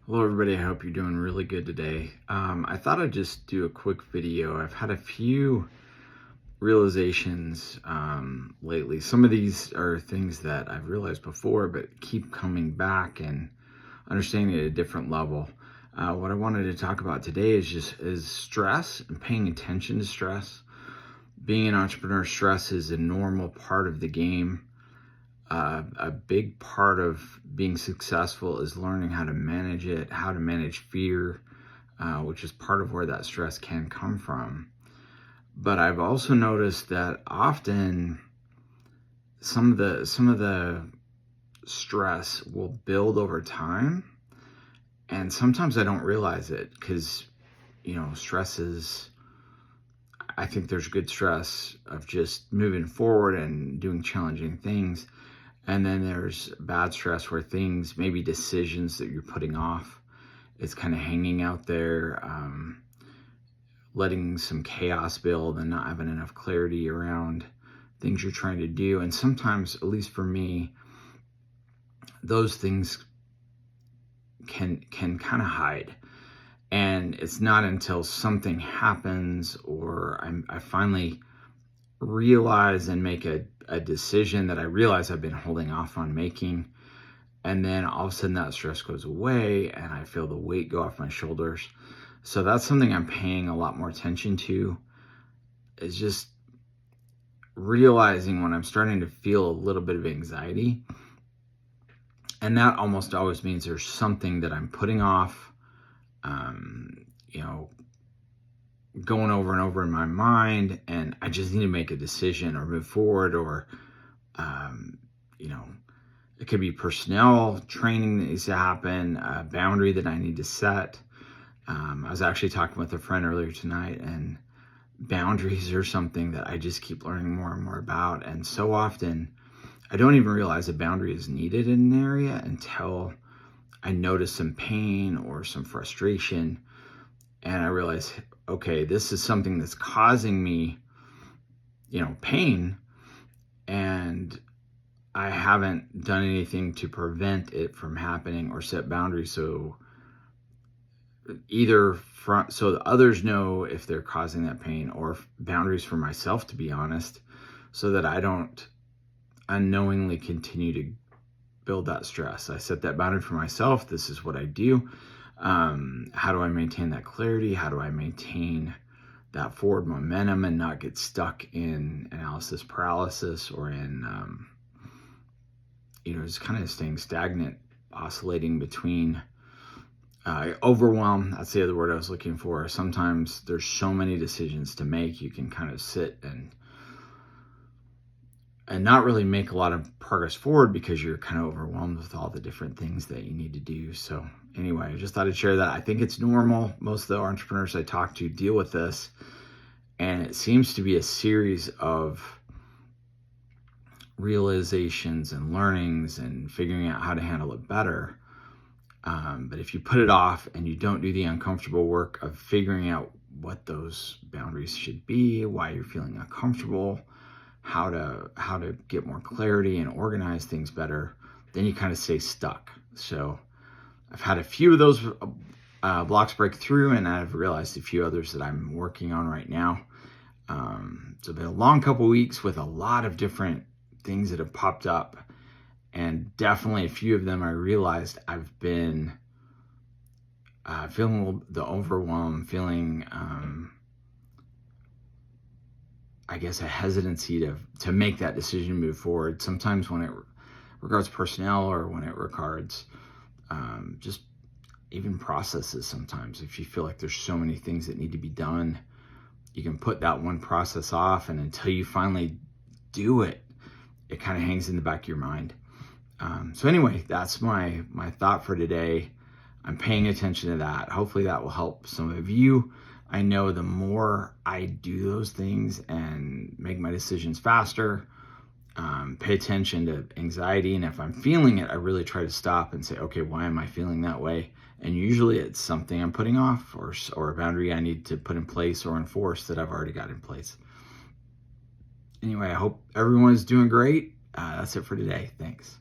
Hello, everybody. I hope you're doing really good today. I thought I'd just do a quick video. I've had a few realizations lately. Some of these are things that I've realized before, but keep coming back and understanding at a different level. What I wanted to talk about today is stress and paying attention to stress. Being an entrepreneur, stress is a normal part of the game. A big part of being successful is learning how to manage it, how to manage fear, which is part of where that stress can come from. But I've also noticed that often some of the stress will build over time, and sometimes I don't realize it because stress is. I think there's good stress of just moving forward and doing challenging things. And then there's bad stress where things, maybe decisions that you're putting off, it's kind of hanging out there, letting some chaos build and not having enough clarity around things you're trying to do. And sometimes, at least for me, those things can kind of hide. And it's not until something happens or I finally realize and make a decision that I realize I've been holding off on making. And then all of a sudden that stress goes away and I feel the weight go off my shoulders. So that's something I'm paying a lot more attention to, is just realizing when I'm starting to feel a little bit of anxiety. And that almost always means there's something that I'm putting off, going over and over in my mind, and I just need to make a decision or move forward, or it could be personnel training that needs to happen, a boundary that I need to set. I was actually talking with a friend earlier tonight, and boundaries are something that I just keep learning more and more about. And so often I don't even realize a boundary is needed in an area until I notice some pain or some frustration, and I realize, okay, this is something that's causing me, pain, and I haven't done anything to prevent it from happening or set boundaries. So so the others know if they're causing that pain, or boundaries for myself, to be honest, so that I don't unknowingly continue to build that stress. I set that boundary for myself. This is what I do. How do I maintain that clarity? How do I maintain that forward momentum and not get stuck in analysis paralysis, or in, just kind of staying stagnant, oscillating between overwhelm. That's the other word I was looking for. Sometimes there's so many decisions to make, you can kind of sit and not really make a lot of progress forward because you're kind of overwhelmed with all the different things that you need to do. So anyway, I just thought I'd share that. I think it's normal. Most of the entrepreneurs I talk to deal with this, and it seems to be a series of realizations and learnings and figuring out how to handle it better. But if you put it off and you don't do the uncomfortable work of figuring out what those boundaries should be, why you're feeling uncomfortable, how to get more clarity and organize things better, then you kind of stay stuck. So I've had a few of those blocks break through, and I've realized a few others that I'm working on right now. So it's been a long couple weeks with a lot of different things that have popped up, and definitely a few of them I realized I've been feeling the overwhelm, feeling I guess a hesitancy to make that decision to move forward. Sometimes when it regards personnel, or when it regards just even processes, sometimes if you feel like there's so many things that need to be done, you can put that one process off, and until you finally do it, it kind of hangs in the back of your mind. So anyway, that's my thought for today. I'm paying attention to that. Hopefully that will help some of you. I know the more I do those things and make my decisions faster, pay attention to anxiety, and if I'm feeling it, I really try to stop and say, okay, why am I feeling that way? And usually it's something I'm putting off, or a boundary I need to put in place or enforce that I've already got in place. Anyway, I hope everyone is doing great. That's it for today. Thanks.